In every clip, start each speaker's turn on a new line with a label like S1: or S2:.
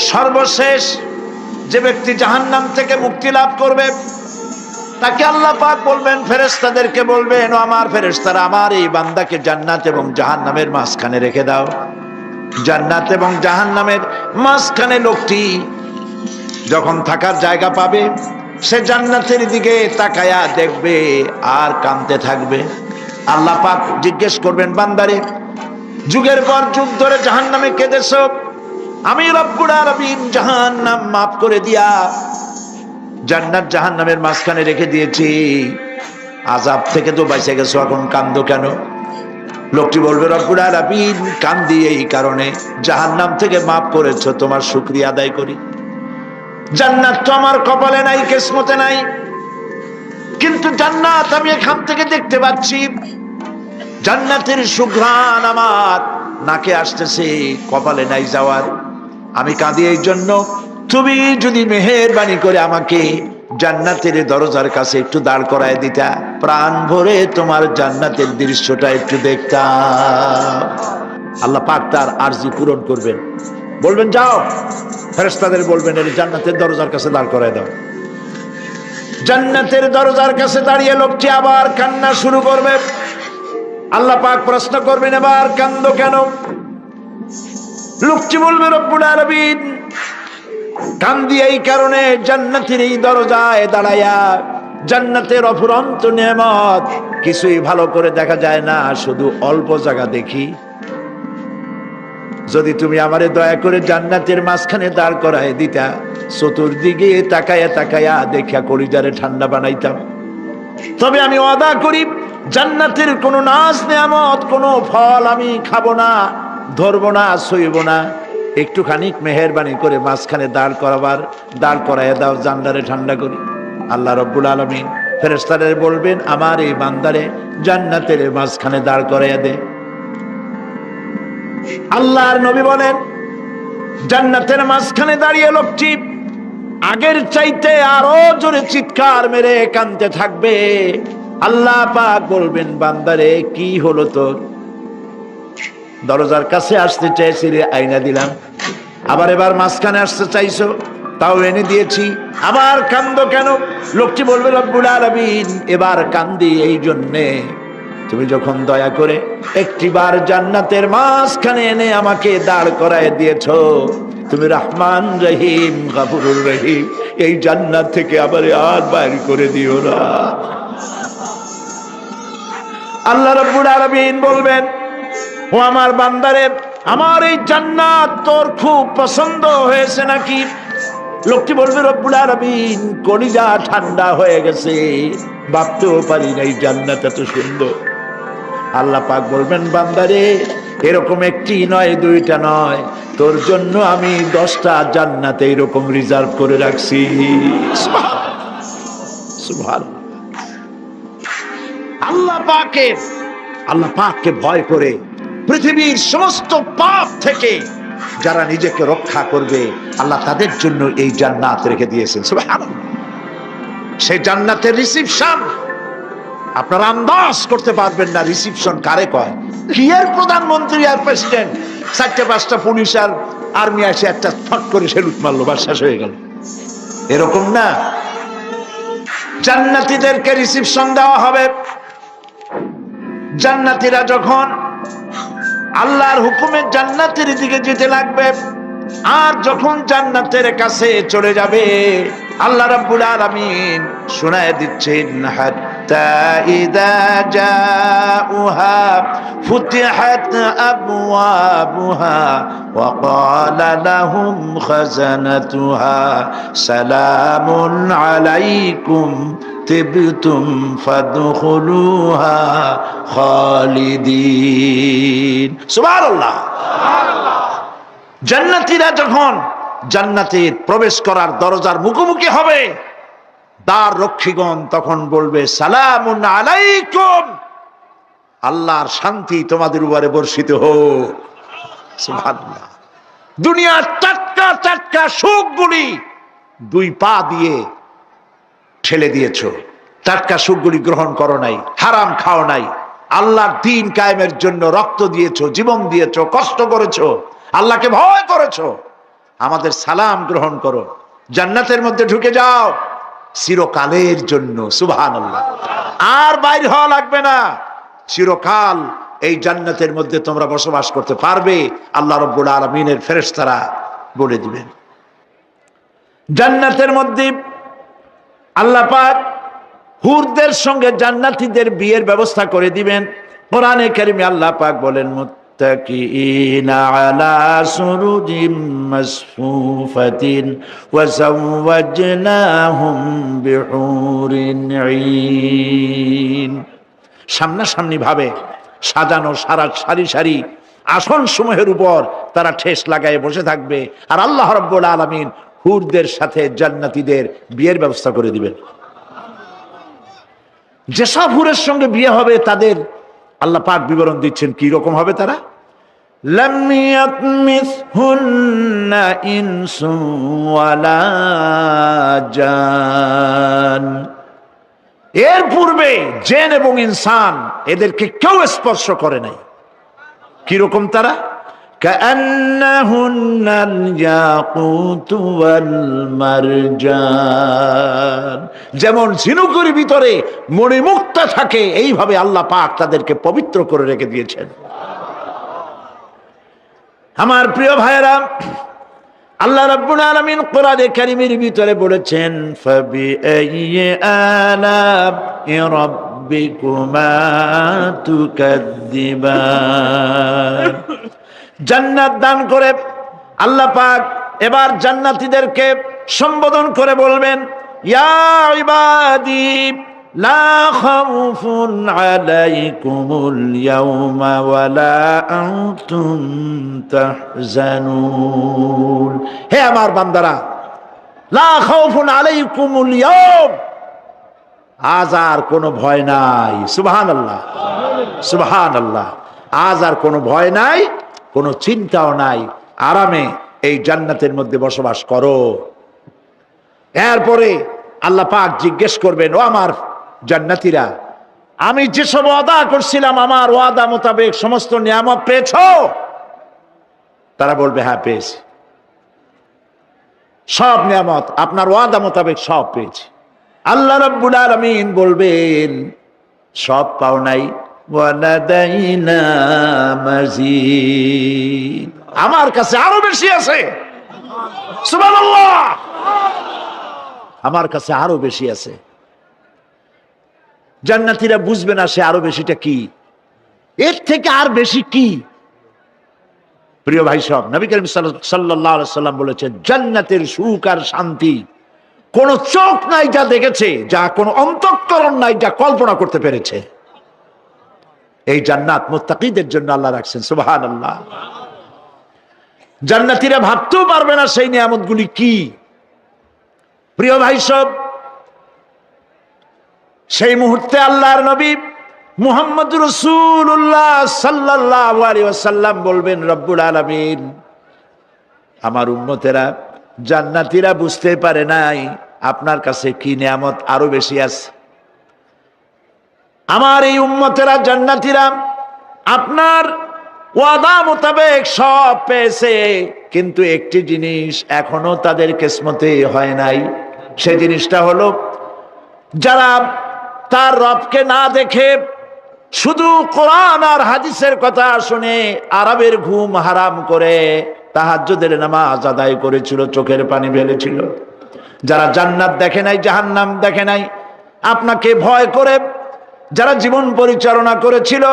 S1: সর্বশেষ যে ব্যক্তি জাহান্নাম থেকে মুক্তি লাভ করবে তাকে আল্লাহ পাক বলবেন, ফেরেশতাদেরকে বলবেন, ও আমার ফেরেশতারা, আমার এই বান্দাকে জান্নাত এবং জাহান্নামের মাঝখানে রেখে দাও। জান্নাত এবং জাহান্নামের মাঝখানে লোকটি যখন থাকার জায়গা পাবে, সে জান্নাতের দিকে তাকায়া দেখবে আর কাঁদতে থাকবে। আল্লাহ পাক জিজ্ঞেস করবেন, বান্দারে, যুগের পর যুগ ধরে জাহান্নামে কেঁদেছ, আমি রব্বুল আলামিন জাহান্নাম মাফ করে দিয়া জান্নাত জাহান্নামের মাঝখানে রেখে দিয়েছি, আযাব থেকে তো বেঁচে গেছো, এখন কান্দো কেন? লোকটি বলবে, রব্বুল আলামিন কান্দি এই কারণে, জাহান্নাম থেকে মাফ করেছো, তোমার শুকরিয়া আদায় করি। জান্নাত তো আমার কপালে নাই, কিসমতে নাই, কিন্তু জান্নাত আমি এখান থেকে দেখতে পাচ্ছি, জান্নাতের সুঘ্রাণ আমার নাকে আসতেছে, কপালে নাই যাওয়ার। আমি কাঁদি এই জন্য, তুমি যদি মেহেরবানি করে আমাকে জান্নাতের দরজার কাছে একটু দাঁড় করায় দিতা, প্রাণ ভরে তোমার জান্নাতের দৃশ্যটা একটু দেখতাম। আল্লাহ পাক তার আরজি পূরণ করবেন, বলবেন, যাও, ফেরেশতাদের বলবেন, এর জান্নাতের দরজার কাছে দাঁড় করায় দাও। জান্নাতের দরজার কাছে দাঁড়িয়ে লোকটি আবার কান্না শুরু করবে। আল্লাহ পাক প্রশ্ন করবেন, এবার কান্দো কেন? লোকটি বলবে, রব্বুল আলামিন কান্দি এই কারণে, জান্নাতের এই দরজায় দাঁড়ায়া জান্নাতের অফুরন্ত নেয়ামত কিছুই ভালো করে দেখা যায় না, শুধু অল্প জায়গা দেখি। যদি তুমি আমারে দয়া করে জান্নাতের মাঝখানে দাঁড় করায় দিতা, চতুর্দিকে তাকায়া তাকায়া দেখিয়া কলিজারে ঠান্ডা বানাইতাম। তবে আমি ওয়াদা করি, জান্নাতের কোনো নাজ নেয়ামত, কোনো ফল আমি খাবো না, ধরবো না, ছুঁইব না। একটুখানি মেহেরবানি করে মাঝখানে দাঁড় করাইয়া দাও, জান্নারে ঠান্ডা করি। আল্লাহ রব্বুল আলামিন ফেরেশতাদের বলবেন, আমার এই বান্দারে জান্নাতের মাঝখানে দাঁড় করাইয়া দে। আল্লাহর নবী বলেন, জান্নাতের মাঝখানে দাঁড়িয়ে লোকটি আগের চাইতে আরো জোরে চিৎকার মেরে কাঁদতে থাকবে। আল্লাহ পাক বলবেন, বান্দারে কি হলো তোর? দরজার কাছে আসতে চাইছিলে, আইনা দিলাম। আবার এবার মাঝখানে আসতে চাইছো, তাও এনে দিয়েছি, আবার কান্দো কেন? লোকটি বলবে, রব্বুল আলামিন এবার কান্দি এই জন্যে, তুমি যখন দয়া করে একটিবার জান্নাতের মাঝখানে এনে আমাকে দাঁড় করায় দিয়েছো, তুমি রহমান রহিম গফুরুর রহিম, এই জান্নাত থেকে আবার আর বাইর করে দিও না। আল্লাহ রাব্বুল আলামিন বলবেন, ও আমার বান্দারে, আমার এই জান্নাত তোর খুব পছন্দ হয়েছে নাকি? লোকটি বলবে, রব্বুল আলামিন কলিজা ঠান্ডা হয়ে গেছে, ভাবতেও পারি না এই জান্নাত এত সুন্দর। আল্লাহ পাক বলবেন, বান্দারে, এরকম একটি নয়, দুইটা নয়, তোর জন্য আমি 10টা জান্নাত এইরকম রিজার্ভ করে রাখছি। সুবহানাল্লাহ। আল্লাহ পাককে ভয় করে পৃথিবীর সমস্ত পাপ থেকে যারা নিজেকে রক্ষা করবে, আল্লাহ তাদের জন্য এই জান্নাত রেখে দিয়েছেন। সুবহানাল্লাহ। সেই জান্নাতের রিসিপশন আপনারা আন্দাজ করতে পারবেন না, রিসিপশন কারে কয়। কি এর প্রধানমন্ত্রী আর প্রেসিডেন্ট, 4-5টা পুলিশ আর আর্মি এসে একটা ফট করে সেলুট মারলো, বাস শেষ হয়ে গেল, এরকম না। জান্নাতীদেরকে রিসিপশন দেওয়া হবে। জান্নাতীরা যখন আল্লাহর হুকুমে জান্নাতের দিকে যেতে লাগবে, আর যখন জান্নাতের কাছে চলে যাবে, আল্লাহ রাব্বুল আলামিন শোনায় দিচ্ছেন, হাত্তা ইযা জাউহা ফুতিহাত আবওয়াবুহা ওয়া ক্বালা লাহুম খাজানাতুহা সালামুন আলাইকুম তিবতুম ফাদখুলুহা খালিদিন। সুবহানাল্লাহ। জান্নাতীরা যখন জান্নাতে প্রবেশ করার দরজার মুখোমুখি হবে, দ্বার রক্ষীগণ তখন বলবে, সালামুন আলাইকুম, আল্লাহর শান্তি তোমাদের উপরে বর্ষিত হোক। সুবহানাল্লাহ। দুনিয়ার টাটকা টাটকা সুখগুলি 2 পা দিয়ে ঠেলে দিয়েছো, টাটকা সুখগুলি গ্রহণ করো নাই, হারাম খাও নাই, আল্লাহর দ্বীন কায়েমের জন্য রক্ত দিয়েছো, জীবন দিয়েছো, কষ্ট করেছো, আল্লাহকে ভয় করেছো। আমাদের সালাম গ্রহণ করো, জান্নাতের মধ্যে ঢুকে যাও চিরকালের জন্য। সুবহানাল্লাহ। আর বাইর হওয়া লাগবে না, চিরকাল এই জান্নাতের মধ্যে তোমরা বসবাস করতে পারবে, আল্লাহ রাব্বুল আলামিনের ফেরেশতারা বলে দিবেন। জান্নাতের মধ্যে আল্লাহ পাক হুরদের সঙ্গে জান্নাতীদের বিয়ের ব্যবস্থা করে দিবেন। কোরআনে কারিমে আল্লাহ পাক বলেন, মুত্তাকিইনা আলা সুরুজিম মাসফুফাতিন ওয়া যাওয়াজনাহুম বিহুরিন ঈন। সামনাসামনি ভাবে সাজানো সারি সারি আসন সমূহের উপর তারা ঠেস লাগায় বসে থাকবে, আর আল্লাহ রাব্বুল আলামিন হুরদের সাথে জান্নাতীদের বিয়ের ব্যবস্থা করে দিবেন। যেসব হুরের সঙ্গে বিয়ে হবে তাদের আল্লাহ পাক বিবরণ দিচ্ছেন কি রকম হবে তারা। লাম ইয়াতমিসহুন্না ইনসু ওয়ালা জান। এর পূর্বে জিন এবং ইনসান এদেরকে কেউ স্পর্শ করে নাই। কি রকম তারা? কাআন্নাহুন্নাল ইয়াকুতু ওয়াল মারজান। যেমন ঝিনুকের ভিতরে মণিমুক্তা থাকে, এইভাবে আল্লাহ পাক তাদেরকে পবিত্র করে রেখে দিয়েছেন। আমার প্রিয় ভাইরা, আল্লাহ রাব্বুল আলামিন কোরআনে কারীমের ভিতরে বলেছেন, ফাবিআইয়ি আলা'i রাব্বিকুমা তুকাদ্দিবান। জান্নাত দান করে আল্লাহ পাক এবার জান্নাতীদেরকে সম্বোধন করে বলবেন, ইয়া ইবাদি লা খাউফুন আলাইকুমুল ইয়াওমা ওয়ালা আনতুম তাহজানুন। হে আমার বান্দারা, লা খাউফুন আলাইকুমুল ইয়াওম, আজ আর কোনো ভয় নাই। সুবহানাল্লাহ, সুবহানাল্লাহ। আজ আর কোনো ভয় নাই, কোনো চিন্তাও নাই, আরামে এই জান্নাতের মধ্যে বসবাস করো। এরপরে আল্লাহ পাক জিজ্ঞেস করবেন, ও আমার জান্নাতীরা, আমি যেসব ওয়াদা করছিলাম আমার ওয়াদা মোতাবেক সমস্ত নিয়ামত পেয়েছো? তারা বলবে, হ্যাঁ পেয়েছি, সব নিয়ামত আপনার ওয়াদা মোতাবেক সব পেয়েছি। আল্লাহ রাব্বুল আলামিন বলবেন, সব পাও নাই, ওয়ালাদাইনা মাজিদ, আমার কাছে আরো বেশি আছে। সুবহানাল্লাহ, আমার কাছে আরো বেশি আছে। জান্নাতীরা বুঝবে না সে আরো বেশিটা কি, এর থেকে আর বেশি কি। প্রিয় ভাই সব, নবী করিম সাল্লাল্লাহু আলাইহি সাল্লাম বলেছেন, জান্নাতের সুখ আর শান্তি কোন চোখ নাই যা দেখেছে, যা কোন অন্তঃকরণ নাই যা কল্পনা করতে পেরেছে। এই জান্নাত মুত্তাকিদের জন্য আল্লাহ রাখছেন। সুবহানাল্লাহ। জান্নাতীরা ভাবতেও পারবে না সেই নিয়ামতগুলি কি। প্রিয় ভাই সব, সেই মুহূর্তে আল্লাহর নবী মুহাম্মদ রাসূলুল্লাহ সাল্লাল্লাহু আলাইহি ওয়াসাল্লাম বলবেন, রব্বুল আলামিন, আমার উম্মতেরা জান্নাতীরা বুঝতে পারে নাই আপনার কাছে কি নিয়ামত আরো বেশি আছে। আমার এই উম্মতেরা জান্নাতীরা আপনার ওয়াদা মোতাবেক সব পেয়েছে, কিন্তু একটি জিনিস এখনো তাদের কিসমতে হয় নাই। সেই জিনিসটা হলো, যারা তার রবকে না দেখে শুধু কোরআন আর হাদিসের কথা শুনে আরবের ঘুম হারাম করে তাহাজ্জুদের নামাজ আদায় করেছিল, চোখের পানি ফেলেছিল, যারা জান্নাত দেখে নাই, জাহান্নাম দেখে নাই, আপনাকে ভয় করে যারা জীবন পরিচালনা করেছিল,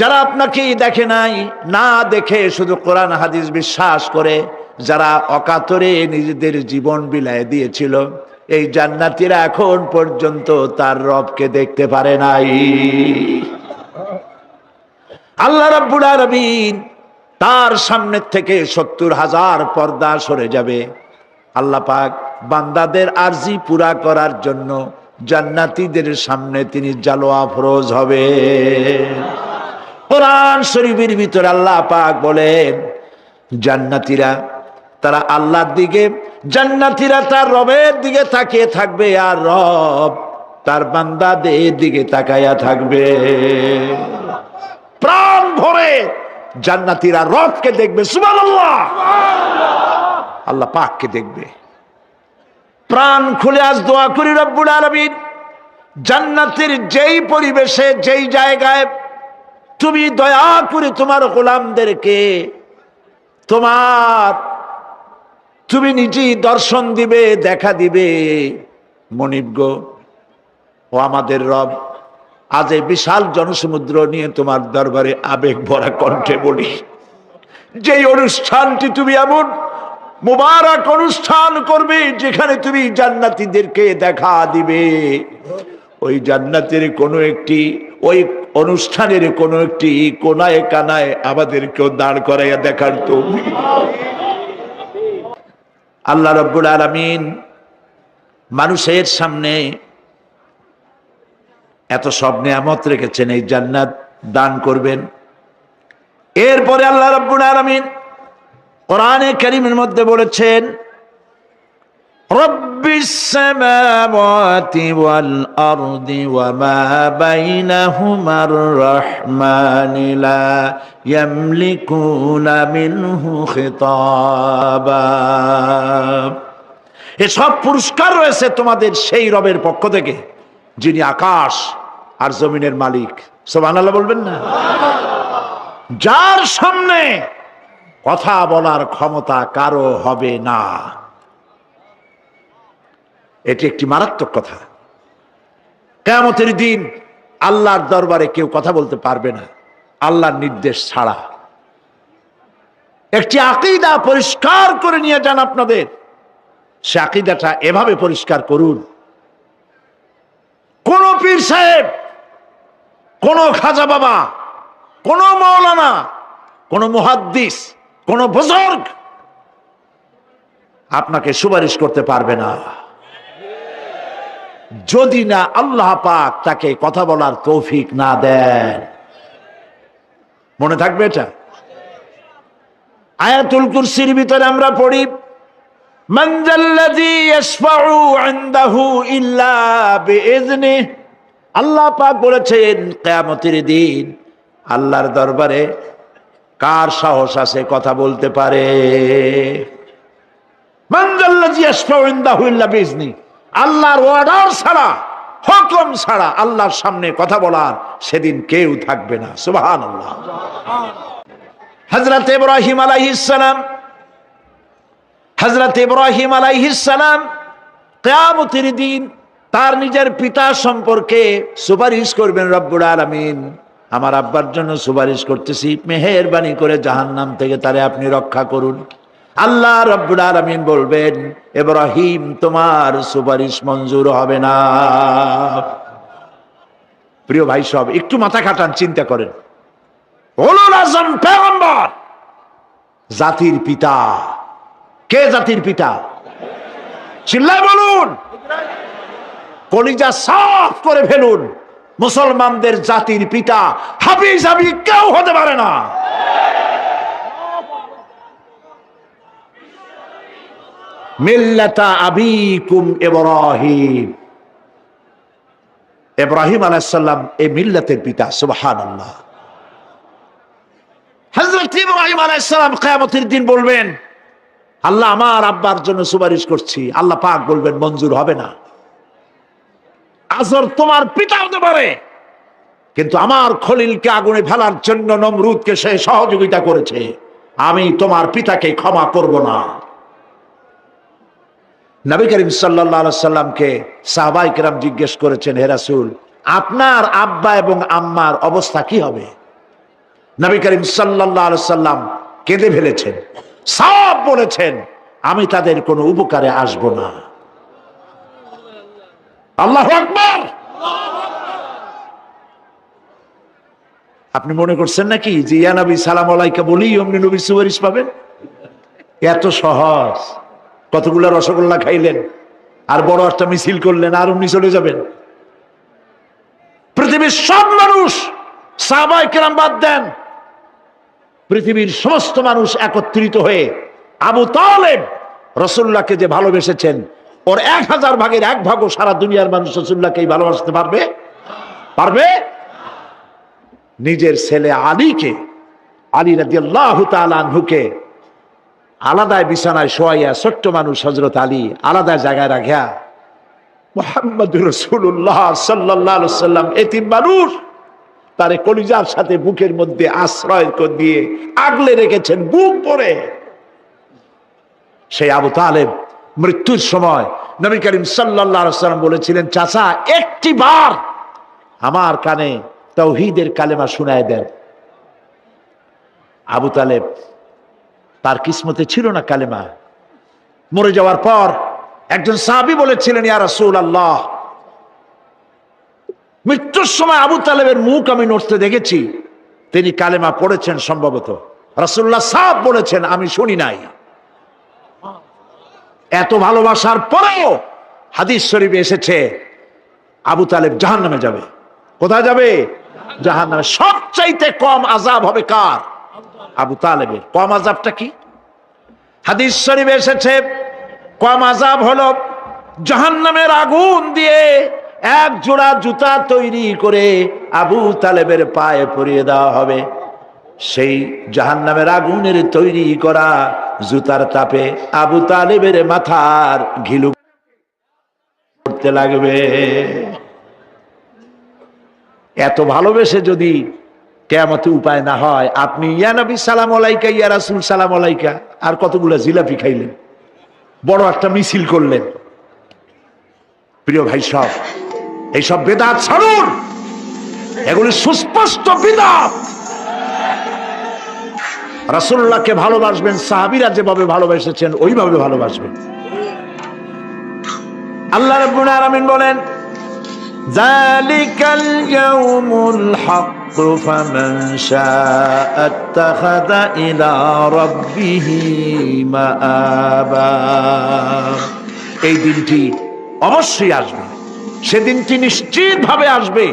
S1: যারা আপনাকে দেখে নাই, না দেখে শুধু কোরআন হাদিস বিশ্বাস করে যারা অকাতরে নিজেদের জীবন বিলায় দিয়েছিল, এই জান্নাতীরা এখন পর্যন্ত তার রবকে দেখতে পারে নাই। আল্লাহ রাব্বুল আলামিন তার সামনে থেকে ৭০,০০০ পর্দা সরে যাবে। আল্লাহ পাক বান্দাদের আরজি পুরা করার জন্য জান্নাতীদের সামনে তিনি জালোয়া ফরজ হবে। কোরআন শরীফের ভিতরে আল্লাহ পাক বলেন, জান্নাতীরা তারা আল্লাহর দিকে, জান্নাতীরা তার রবের দিকে তাকিয়ে থাকবে, আর রব তার বান্দাদের দিকে তাকায়া থাকবে। প্রাণ ভরে জান্নাতীরা রবকে দেখবে। সুবহানাল্লাহ। আল্লাহ পাককে দেখবে। প্রাণ খুলে আজ দোয়া করি রব্বুল আলামিন, জান্নাতের যেই পরিবেশে যেই জায়গায় তুমি দয়া করে তোমার গোলামদেরকে তুমি নিজেই দর্শন দিবে, দেখা দিবে। মনিব গো, ও আমাদের রব, আজ এই বিশাল জনসমুদ্র নিয়ে তোমার দরবারে আবেগ ভরা কণ্ঠে বলি, যেই অনুষ্ঠানটি তুমি এমন মুবারক অনুষ্ঠান করবে যেখানে তুমি জান্নাতীদেরকে দেখা দিবে, ওই জান্নাতের কোনো একটি, ওই অনুষ্ঠানের কোনো একটি কোনায় কানায় আমাদেরকেও দাঁড় করাইয়া দেখার তো আল্লাহ রাব্বুল আলামিন মানুষের সামনে এত সব নিয়ামত রেখেছেন, এই জান্নাত দান করবেন। এরপরে আল্লাহ রাব্বুল আলামিন কোরআনে কারীমের মধ্যে বলেছেন, রব্বিস সামাওয়াতি ওয়াল আরদি ওয়া মা বাইনাহুমার রাহমানি লা ইয়ামলিকুনা মিনহু খিতাবা। এসব পুরস্কার রয়েছে তোমাদের সেই রবের পক্ষ থেকে যিনি আকাশ আর জমিনের মালিক। সুবহানাল্লাহ বলবেন না? যার সামনে কথা বলার ক্ষমতা কারো হবে না। এটি একটি মারাত্মক কথা। কিয়ামতের দিন আল্লাহর দরবারে কেউ কথা বলতে পারবে না আল্লাহর নির্দেশ ছাড়া। একটি আকীদা পরিষ্কার করে নিয়ে যান আপনাদের, সে আকীদাটা এভাবে পরিষ্কার করুন, কোন পীর সাহেব, কোন খাজা বাবা, কোন মাওলানা, কোন মুহাদ্দিস, কোন বুজুর্গ আপনাকে সুপারিশ করতে পারবে না যদি না আল্লাহ পাক তাকে কথা বলার তৌফিক না দেন। মনে থাকবে এটা। আয়াতুল কুরসির ভিতরে আমরা পড়ি, মান যাল্লাযী ইয়াশফাউ ইনদাহু ইল্লা বিইজনিহি। আল্লাহ পাক বলেছেন কিয়ামতের দিন আল্লাহর দরবারে কার সাহস আছে কথা বলতে পারে? মান যাল্লাযী ইয়াশফাউ ইনদাহু ইল্লা বিইজনিহি। আল্লাহর অর্ডার ছাড়া, হুকুম ছাড়া আল্লাহর সামনে কথা বলার সেদিন কেউ থাকবে না। সুবহানাল্লাহ। হযরত ইব্রাহিম আলাইহিস সালাম কিয়ামতের দিন তার নিজের পিতা সম্পর্কে সুপারিশ করবেন রব্বুল আলামিন, আমার আব্বার জন্য সুপারিশ করতেছি, মেহেরবানি করে জাহান্নাম থেকে তারে আপনি রক্ষা করুন। আল্লাহ রাব্বুল আলামিন বলবেন, ইব্রাহিম তোমার সুপারিশ মঞ্জুর হবে না। প্রিয় ভাই সব, একটু মাথা খাটান, চিন্তা করেন। উলুল আযম পয়গম্বর, জাতির পিতা। কে জাতির পিতা? চিল্লায় বলুন, কলিজা সাফ করে ফেলুন। মুসলমানদের জাতির পিতা হাফিজ কেউ হতে পারে না। মিল্লাতা আবিকুম ইব্রাহিম। ইব্রাহিম আলাইহিস সালাম এই মিল্লাতের পিতা। সুবহানাল্লাহ। হযরত ইব্রাহিম আলাইহিস সালাম কিয়ামতের দিন বলবেন, আল্লাহ আমার আব্বার জন্য সুপারিশ করছি। আল্লাহ পাক বলবেন মঞ্জুর হবে না। আজর তোমার পিতা হতে পারে, কিন্তু আমার খলিলকে আগুনে ফেলার জন্য নমরুদকে সে সহযোগিতা করেছে, আমি তোমার পিতাকে ক্ষমা করব না। নবী করিম সাল্লাল্লাহু আলাইহি সাল্লামকে সাহাবায়ে কেরাম জিজ্ঞেস করেছেন, হে রাসূল, আপনার আব্বা এবং আম্মার অবস্থা কি হবে? নবী করিম সাল্লাল্লাহু আলাইহি সাল্লাম কেঁদে ফেলেছেন, সব বলেছেন, আমি তাদের কোনো উপকারে আসব না। আল্লাহু আকবার। আপনি মনে করছেন নাকি যে ইয়া নবী সালাম আলাইকা বলি অমনি নবীর সুপারিশ পাবেন? এত সহজ। কতগুলা রসগোল্লা খাইলেন আর বড় একটা মিছিল করলেন আর অমনি চলে যাবেন? পৃথিবীর সব মানুষ, সাহাবায়ে কেরাম বাদ দেন, পৃথিবীর সমস্ত মানুষ একত্রিত হয়ে আবু তালেব রাসূলুল্লাহকে যে ভালোবেসেছেন, ওর 1000 ভাগের 1 ভাগও সারা দুনিয়ার মানুষ রাসূলুল্লাহকে ভালোবাসতে পারবে? পারবে? নিজের ছেলে আলী রাদিয়াল্লাহু তাআলা আনহুকে আলাদায় বিছানায় শোয়াইয়া ছোট্ট মানুষ হযরত আলী আলাদা জায়গায় রাখিয়া মুহাম্মদুর রাসূলুল্লাহ সাল্লাল্লাহু আলাইহি ওয়াসাল্লাম এতিম মানুষ তারে কলিজার সাথে বুকের মধ্যে আশ্রয় দিয়ে আগলে রেখেছেন বুক পরে। সেই আবু তালেব মৃত্যুর সময় নবী করিম সাল্লাল্লাহু আলাইহি ওয়াসাল্লাম বলেছিলেন, চাচা একটি বার আমার কানে তাওহীদের কালেমা শোনায় দেন। আবু তালেব তার কিসমতে ছিল না কালেমা। মরে যাওয়ার পর একজন সাহাবী বলেছিলেন, ইয়া রাসূলুল্লাহ, মৃত্যুর সময় আবু তালেবের মুখ আমি নড়তে দেখেছি, তিনি কালেমা পড়েছেন সম্ভবত। রাসূলুল্লাহ সাহেব বলেছেন, আমি শুনি নাই। এত ভালোবাসার পরেও হাদিস শরীফে এসেছে আবু তালেব জাহান্নামে যাবে। কোথায় যাবে? জাহান্নামে। সবচাইতে কম আযাব হবে কার? আবু তালেবের। কম আযাবটা কি? হাদিস শরীফে এসেছে কম আযাব হলো জাহান্নামের আগুন দিয়ে এক জোড়া জুতা তৈরি করে আবু তালেবের পায়ে পরিয়ে দেওয়া হবে। সেই জাহান্নামের আগুনের তৈরি করা জুতার তাপে আবু তালেবের মাথার ঘিলু করতে লাগবে। এত ভালোবেসে যদি কিয়ামতে উপায় না হয়, আপনি ইয়া নবী সালাম আলাইকা, ইয়া রাসূল সালাম আলাইকা আর কতগুলা জিলাপি খাইলেন, বড় একটা মিছিল করলেন। প্রিয় ভাই সব, এইসব বিদআত ছাড়ুন, এগুলি সুস্পষ্ট বিদআত। রাসূলুল্লাহকে ভালোবাসবেন, সাহাবীরা যেভাবে ভালোবেসেছেন ওইভাবে ভালোবাসবেন। আল্লাহ রাব্বুল আলামিন বলেন, যালিকাল ইয়াউমুল হক ফামান শাআ আত্তাখাযা ইলা রাব্বিহি মাআবা। এই দিনটি অবশ্যই আসবে, সেদিনটি নিশ্চিতভাবে আসবে।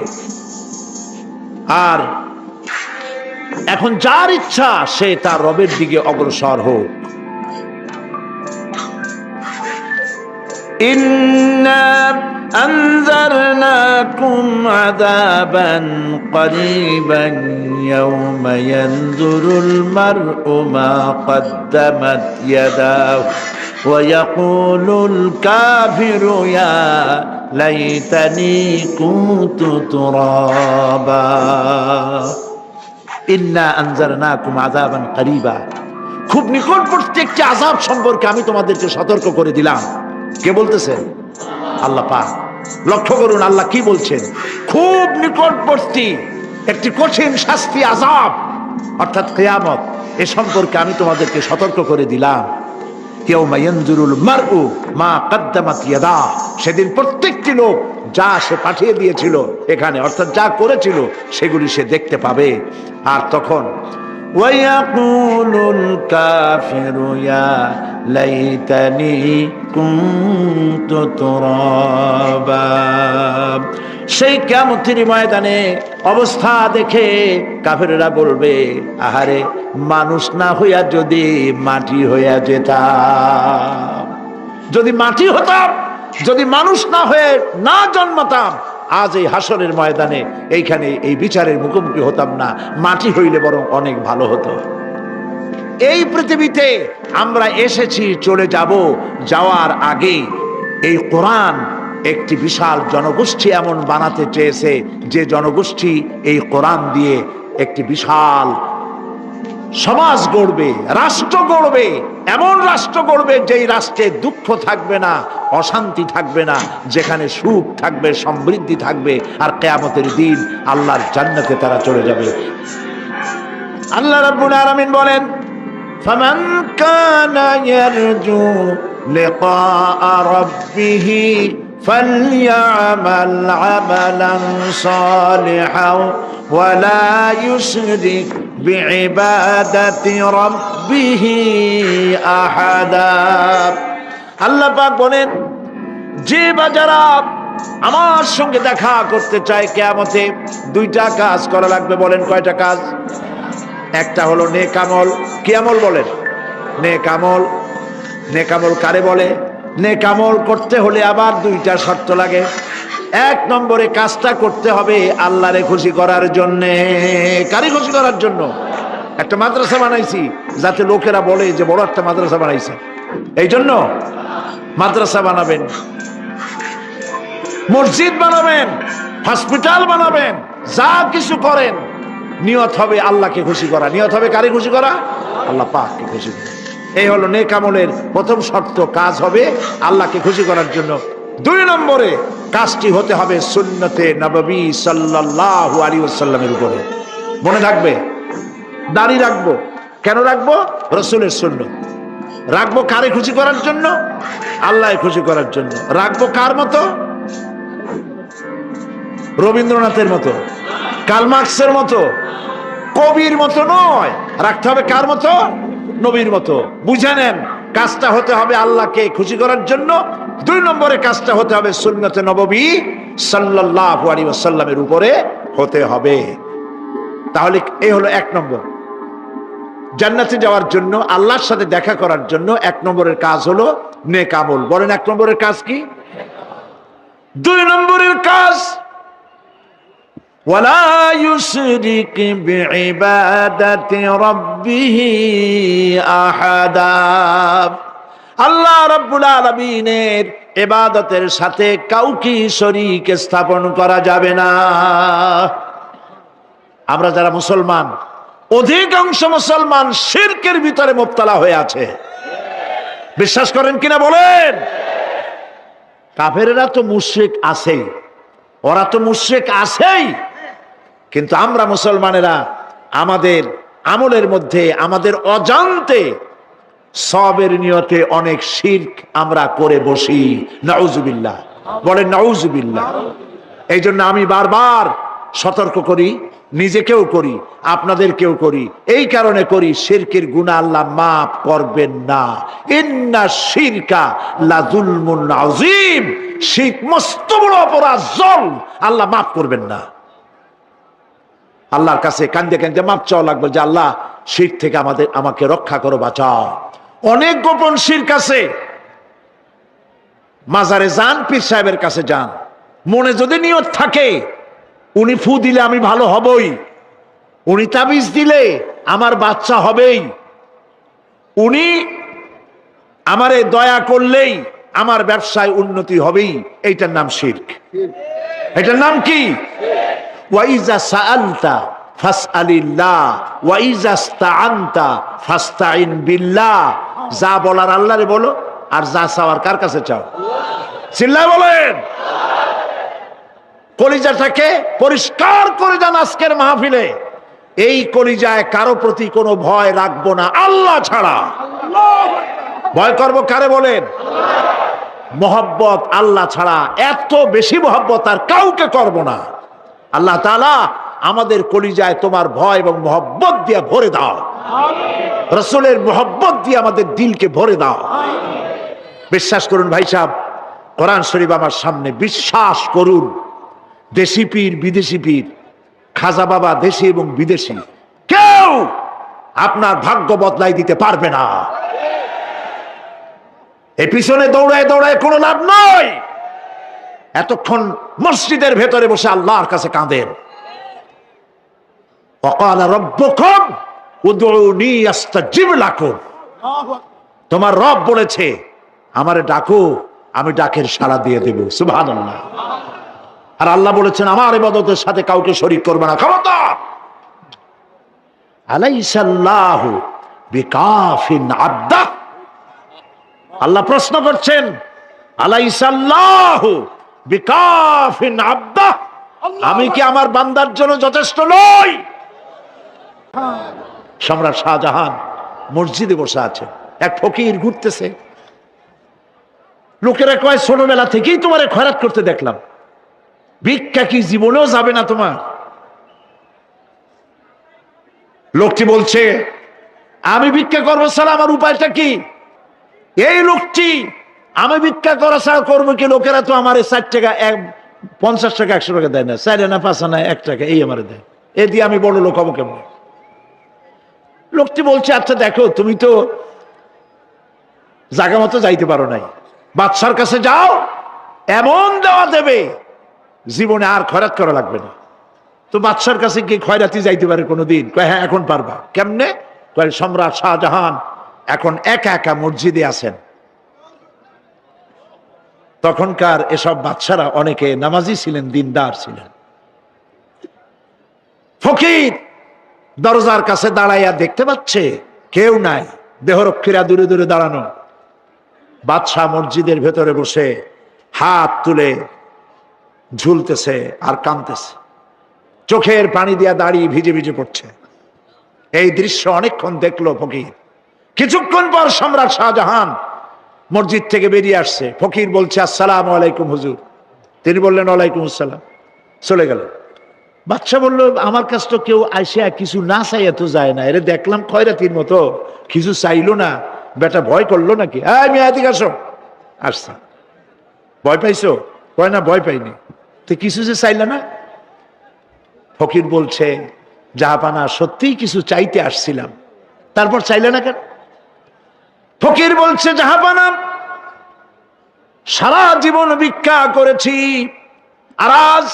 S1: আর এখন যার ইচ্ছা সে তার রবের দিকে অগ্রসর হোক। ইন্না আনজারনাকুম আযাবান করিবান ইয়াওমা ইয়ানজুরুল মার'উ মা কদ্দামাত ইয়াদাহু ওয়া ইয়াকুলুল কাফিরু ইয়া লাইতানি কুনতু তুরাবা। ইন্না আনজারনাকুম আযাবান করিবা, খুব নিকটবর্তী একটি আযাব সম্পর্কে আমি তোমাদেরকে সতর্ক করে দিলাম। কে বলতেছেন? আল্লাহ পাক। লক্ষ্য করুন আল্লাহ কি বলছেন, খুব নিকটবর্তী একটি কঠিন শাস্তি আযাব অর্থাৎ কিয়ামত, এ সম্পর্কে আমি তোমাদেরকে সতর্ক করে দিলাম। ইয়াউমা ইয়ানজুরুল মার'উ মা কদ্দামাত ইয়াদাহু, সেদিন প্রত্যেকটি লোক যা সে পাঠিয়ে দিয়েছিল এখানে, অর্থাৎ যা করেছিল সেগুলি সে দেখতে পাবে। আর তখন ওয়ায়াকুলুল কাফিরু ইয়া লাইতানি কুনতু তুরাবা। সেই কিয়ামতের ময়দানে অবস্থা দেখে কাফেররা বলবে, আহারে মানুষ না হইয়া যদি মাটি হইয়া যেতাম, যদি মাটি হতাম, যদি মানুষ না হয়ে না জন্মাতাম, আজ এই হাসরের ময়দানে এইখানে এই বিচারের মুখোমুখি হতাম না, মাটি হইলে বরং অনেক ভালো হতো। এই পৃথিবীতে আমরা এসেছি, চলে যাব, যাওয়ার আগে এই কোরআন একটি বিশাল জনগোষ্ঠী এমন বানাতে চেয়েছে যে জনগোষ্ঠী এই কোরআন দিয়ে একটি বিশাল সমাজ গড়বে, রাষ্ট্র গড়বে, এমন রাষ্ট্র গড়বে যেই রাষ্ট্রে দুঃখ থাকবে না, অশান্তি থাকবে না, যেখানে সুখ থাকবে, সমৃদ্ধি থাকবে। আর কিয়ামতের দিন আল্লাহর জান্নাতে তারা চলে যাবে। আল্লাহ রাব্বুল আলামিন বলেন, ফামান কানা ইয়ারজু লিকা রাব্বিহি ফালইআমাল আমালান সালিহান ওয়া লা ইউশরিক বিইবাদাতি রাব্বিহি আহাদা। আল্লাহ পাক বলেন, যে বা যারা আমার সঙ্গে দেখা করতে চায় কিয়ামতে, দুইটা কাজ করা লাগবে। বলেন কয়টা কাজ? একটা হলো নেক আমল। কি আমল বলেন? নেক আমল। নেক আমল কারে বলে? নেক আমল করতে হলে আবার দুইটা শর্ত লাগে। এক নম্বরে কাজটা করতে হবে আল্লাহরে খুশি করার জন্য। কারে খুশি করার জন্য? একটা মাদ্রাসা বানাইছি যাতে লোকেরা বলে যে বড় একটা মাদ্রাসা বানাইছে, এই জন্য মাদ্রাসা বানাবেন, মসজিদ বানাবেন, হসপিটাল বানাবেন, যা কিছু করেন নিয়ত হবে আল্লাহকে খুশি করা। নিয়ত হবে কারে খুশি করা? আল্লাহ পাককে খুশি করা। এই হলো নেক আমলের প্রথম শর্ত, কাজ হবে আল্লাহকে খুশি করার জন্য। 2 নম্বরে কাজটি হতে হবে সুন্নতে নববী সাল্লাল্লাহু আলাইহি ওয়াসাল্লামের উপরে। মনে থাকবে, দাড়ি রাখবো কেন রাখবো? রাসূলের সুন্নাত। রাখবো কারে খুশি করার জন্য? আল্লাহ খুশি করার জন্য। রাখবো কার মতো? রবীন্দ্রনাথের মতো, কার্ল মার্কসের মতো, কবির মতো নয়। রাখতে হবে কার মতো? নবীর মতো। বুঝে নেন, কাজটা হতে হবে আল্লাহকে খুশি করার জন্য। 2 নম্বরে কাজটা হতে হবে সুন্নতে নববী সাল্লাল্লাহু আলাইহি ওয়াসাল্লামের উপরে হতে হবে। তাহলে এই হলো 1 নম্বর। জান্নাতে যাওয়ার জন্য, আল্লাহর সাথে দেখা করার জন্য 1 নম্বরের কাজ হলো নেক আমল। বলেন 1 নম্বরের কাজ কি? 2 নম্বরের কাজ ওয়ালা ইউশরিক বিইবাদাতি রাব্বিহি আহাদা। আল্লাহ রাব্বুল আলামিনের ইবাদতের সাথে কাউকে শরীক স্থাপন করা যাবে না। আমরা যারা মুসলমান, অধিকাংশ মুসলমান শিরকের ভিতরে মুবতালা হয়ে আছে। বিশ্বাস করেন কিনা বলেন? কাফেরেরা তো মুশরিক আছেই, ওরা তো মুশরিক আছেই, কিন্তু আমরা মুসলমানেরা আমাদের আমলের মধ্যে আমাদের অজান্তে সওয়াবের নিয়তে অনেক শিরক আমরা করে বসি। নাউজুবিল্লাহ, বলেন নাউজুবিল্লাহ। এই জন্য আমি বারবার সতর্ক করি, নিজেকেও করি, আপনাদেরকেও করি। এই কারণে করি, শিরকের গুনাহ আল্লাহ মাফ করবেন না। ইন্না শিরকা লাযুলমুন আযীম। শিরক মস্ত বড় অপরাধ, জুলম, আল্লাহ মাফ করবেন না। আল্লাহর কাছে কান্দে কান্দে মাফ চাওয়া লাগবে যে আল্লাহ শিরক থেকে আমাকে রক্ষা করো, বাঁচাও। অনেক গোপন শিরক আছে। মাজারে যান, পীর সাহেবের কাছে যান, মনে যদি নিয়ত থাকে উনি ফু দিলে আমি ভালো হবই, উনি তাবিজ দিলে আমার বাচ্চা হবেই, উনি আমারে দয়া করলেই আমার ব্যবসায় উন্নতি হবেই, এইটার নাম শিরক। এটার নাম কি? ওয়াইজা সাআলতা ফাসআলিল্লাহ ওয়াইজা ইসতাআনতা ফাসতাইন বিল্লাহ। যা বলার আল্লাহরে বলো, আর যা চাওয়ার কার কাছে চাও? চিল্লায় বলেন। কলিজাটাকে পরিষ্কার করে যান আজকের মাহফিলে। এই কলিজায় কারো প্রতি কোনো ভয় রাখবো না আল্লাহ ছাড়া। ভয় করবো কারে বলেন? মহব্বত আল্লাহ ছাড়া, এত বেশি মহব্বত আর কাউকে করব না। আল্লাহ তাআলা আমাদের কলিজায় তোমার ভয় এবং মহব্বত দিয়ে ভরে দাও। রাসূলের মহব্বত দিয়ে আমাদের দিলকে ভরে দাও। বিশ্বাস করুন ভাই সাহেব, কোরআন শরীফ আমার সামনে, বিশ্বাস করুন, দেশি পীর বিদেশি পীর, খাজা বাবা দেশি এবং বিদেশি, কেউ আপনার ভাগ্য বদলাই দিতে পারবে না। এই পিছনে দৌড়ায় দৌড়ায় কোনো লাভ নয়। এতক্ষণ মসজিদের ভেতরে বসে আল্লাহর কাছে কাঁদেন। ওয়াকালা রাব্বুকুম উদউনি আস্তাজিব লাকুম। তোমার রব বলেছে আমারে ডাকো, আমি ডাকের সাড়া দিয়ে দেব। সুবহানাল্লাহ। আর আল্লাহ বলেছেন আমার ইবাদতের সাথে কাউকে শরীক করবে না। খবরদার। আলাইসাল্লাহু বিকাফিন আবদা। আল্লাহ প্রশ্ন করছেন, আলাইসাল্লাহু বিকাফিন আবদা, আমি কি আমার বান্দার জন্য যথেষ্ট নই? সম্রাট শাহজাহান মসজিদে বসে আছে, এক ফকির ঘুরতেছে। লোকেরা কয় ছোটবেলা থেকেই তোমারে খয়রাত করতে দেখলাম, ভিক্ষা কি জীবনেও যাবে না তোমার? লোকটি বলছে আমি ভিক্ষা করবো ছাড়া আমার উপায়টা কি? এই লোকটি আমি ভিক্ষা করা ছাড়া করবো কি? লোকেরা তো আমার 60 টাকা 50 টাকা 100 টাকা দেয় না, 4 আনা 5 আনা 1 টাকা এই আমার দেয়, এ দিয়ে আমি বড় লোক হবো কেমন? লোকটি বলছে আচ্ছা দেখো, তুমি তো জায়গা মতো যাইতে পারো নাই, বাদশার কাছে যাও, এমন দেওয়া দেবে জীবনে আর খয়রাত করা লাগবে না। তো বাদশার কাছে কি খয়রাতি যাইতে পারে কোনোদিন? কয় হ্যাঁ এখন পারবা। কেমনে? কয় সম্রাট শাহজাহান এখন একা একা মসজিদে আছেন। তখনকার এসব বাদশারা অনেকে নামাজি ছিলেন, দিনদার ছিলেন। ফকির দরজার কাছে দাঁড়াইয়া দেখতে পাচ্ছে কেউ নাই, দেহরক্ষীরা দূরে দূরে দাঁড়ানো। বাদশাহ মসজিদের ভেতরে বসে হাত তুলে ঝুলতেছে আর কাঁদতেছে, চোখের পানি দিয়া দাঁড়িয়ে ভিজে ভিজে পড়ছে। এই দৃশ্য অনেকক্ষণ দেখলো ফকির। কিছুক্ষণ পর সম্রাট শাহজাহান মসজিদ থেকে বেরিয়ে আসছে। ফকির বলছে আসসালামু আলাইকুম হুজুর। তিনি বললেন ওয়ালাইকুম আসসালাম, চলে গেল। বাদশাহ বলল আমার কাছে তো কেউ আইসা কিছু না চাইয়া তো যায় না, এরে দেখলাম খয়রাতির মতো কিছু চাইলো না, বেটা ভয় করলো নাকি? আমি এদিকে আসো। আসছে। ভয় পাইছো? কয় না ভয় পাইনি। তো কিছু যে চাইলে না? ফকির বলছে জাহাপানা সত্যিই কিছু চাইতে আসছিলাম। তারপর চাইলে না কেন? ফকির বলছে জাহাপানা সারা জীবন ভিক্ষা করেছি, আর আজ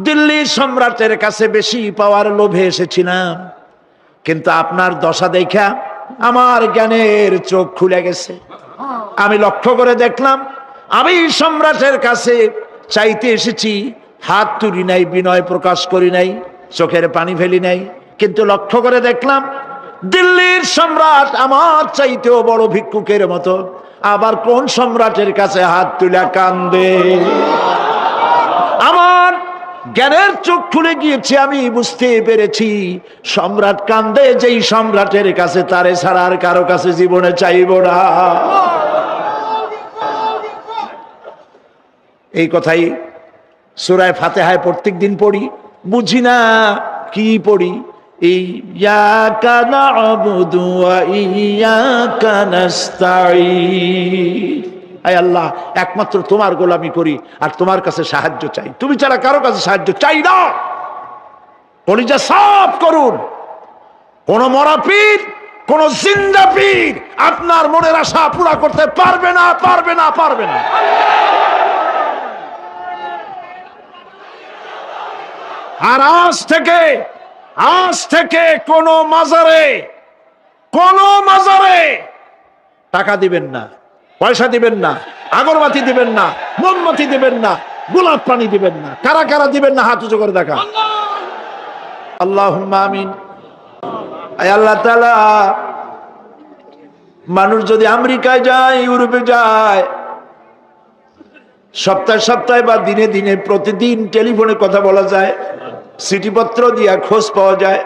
S1: দিল্লি সম্রাটের কাছে বেশি পাওয়ার লোভে এসেছিলাম, কিন্তু আপনার দশা দেখা আমার জ্ঞানের চোখ খুলে গেছে। আমি লক্ষ্য করে দেখলাম আমি সম্রাটের কাছে চাইতে এসেছি, হাত তুলি নাই, বিনয় প্রকাশ করি নাই, চোখের পানি ফেলি নাই, কিন্তু লক্ষ্য করে দেখলাম দিল্লির সম্রাট আমার চাইতেও বড় ভিক্ষুকের মতো। আবার কোন সম্রাটের কাছে হাত তুলে কান্দে? আমার জ্ঞানের চোখ খুলে গিয়েছে, আমি বুঝতে পেরেছি সম্রাট কান্দে যেই সম্রাটের কাছে, তারে ছাড়া আর কারো কাছে জীবনে চাইব না। এই কথাই সূরা ফাতিহায় প্রত্যেক দিন পড়ি, বুঝি না কি পড়ি। ইয়াকা না'বুদু ওয়া ইয়াকা নাস্তাঈন। আয় আল্লাহ, একমাত্র তোমার গোলামি করি আর তোমার কাছে সাহায্য চাই, তুমি ছাড়া কারো কাছে সাহায্য চাই না। কলিজা সাফ করুন। কোন মরা পীর, কোন জিন্দা পীর আপনার মনের আশা পুরা করতে পারবে না, পারবে না, পারবে না। আর আজ থেকে কোন মাজারে টাকা দিবেন না, পয়সা দিবেন না, আগরবাতি দিবেন না, মোমবাতি দিবেন না, গোলাপ পানি দিবেন না। কারা কারা দিবেন না হাত উঁচু করে দেখা। আল্লাহুম্মা আমিন। আয় আল্লাহ তাআলা, মানুষ যদি আমেরিকায় যায়, ইউরোপে যায়, সপ্তাহে সপ্তাহে বা দিনে দিনে প্রতিদিন টেলিফোনে কথা বলা যায়, চিঠিপত্র দিয়া খোঁজ পাওয়া যায়।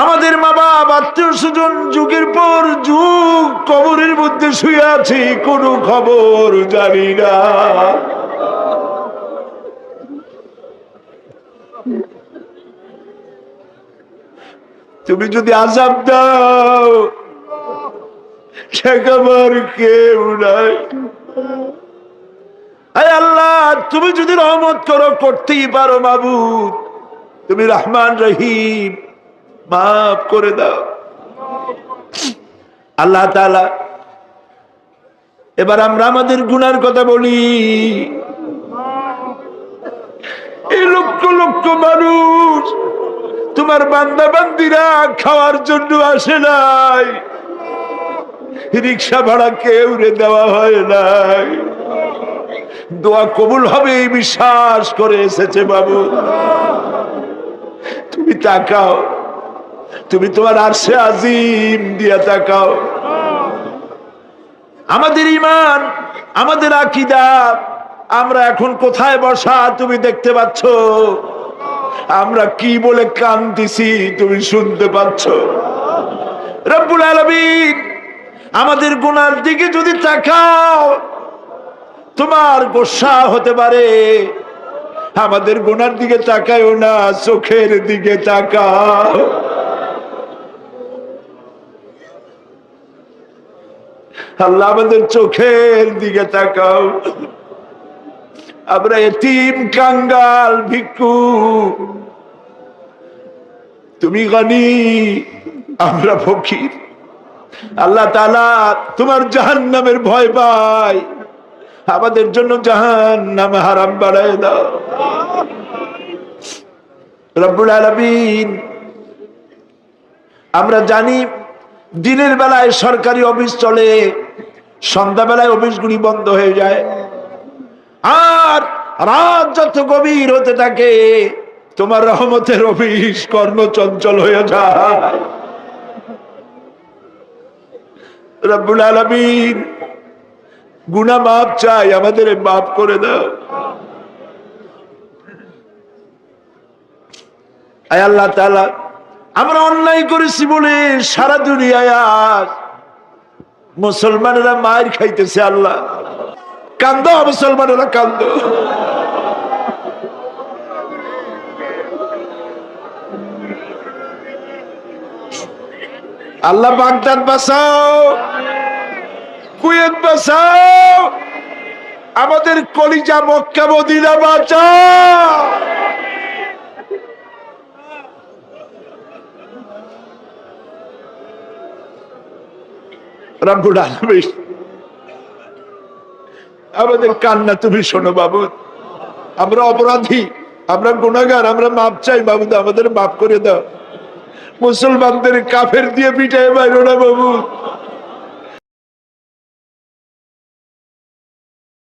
S1: আমাদের মা বাবা, আত্মীয় স্বজন যুগের পর যুগ কবরের মধ্যে শুয়ে আছি, কোনো খবর জানি না। তুমি যদি আযাব দাও, ঠেকাবার কেউ নাই। আয় আল্লাহ, তুমি যদি রহমত করো, করতেই পারো মাবুদ, তুমি রহমান রহিম, মাফ করে দাও। আল্লাহ তাআলা, এবার আমরা আমাদের গুনার কথা বলি। এই লক্ষ লক্ষ মানুষ তোমার বান্দা বান্দিরা খাওয়ার জন্য আসে নাই, রিক্সা ভাড়া কেউ রে দেওয়া হয় নাই, দোয়া কবুল হবে এই বিশ্বাস করে এসেছে। বাবু তুমি তাকাও, তুমি তোমার আরশে আজিম দিয়া তাকাও। আমাদের ঈমান, আমাদের আকীদা, আমরা এখন কোথায় বসা তুমি দেখতে পাচ্ছ। আমরা কি বলে কাঁদতেছি তুমি শুনতে পাচ্ছ। রব্বুল আলামিন, আমাদের গুনার দিকে যদি তাকাও তোমার গোসা হতে পারে। আমাদের গুনার দিকে তাকায়ও না, চোখের দিকে তাকাও। আল্লাহ, আমাদের চোখের দিকে তাকাও। আমরা এতিম, কাঙ্গাল, ভিক্ষু, তুমি গনি, আমরা ফকির। আল্লাহ তাআলা, তোমার জাহান্নামের ভয় পাই, আমাদের জন্য জাহান্নাম হারাম বানায় দাও। রব্বুল আলামিন, আমরা জানি দিনের বেলায় সরকারি অফিস চলে, সন্ধ্যাবেলায় অফিসগুলি বন্ধ হয়ে যায়, আর রাত যত গভীর হতে থাকে তোমার রহমতের অফিস কর্মচঞ্চল হয়ে যায়। রব্বুল আলামিন, গুনাহ মাফ চাই, আমাদের মাফ করে দাও। আয় আল্লাহ তাআলা, আমরা অন্যায় করেছি বলে সারা দুনিয়ায় আজ মুসলমানেরা মার খাইতেছে। আল্লাহ, কান্দো মুসলমানেরা, কান্দো। আল্লাহ বাগদাদ বাঁচাও, কুয়েত বাঁচাও, আমাদের কলিজা মক্কা মদিনা বাঁচাও। রব্বুল আলামিন, আমাদের কান্না তুমি শোনো বাবু। আমরা অপরাধী, আমরা গুনাহগার, আমরা মাপ চাই বাবু, আমাদের মাফ করে দাও। মুসলমানদের কাফের দিয়ে পিটায় বাইরো না বাবু।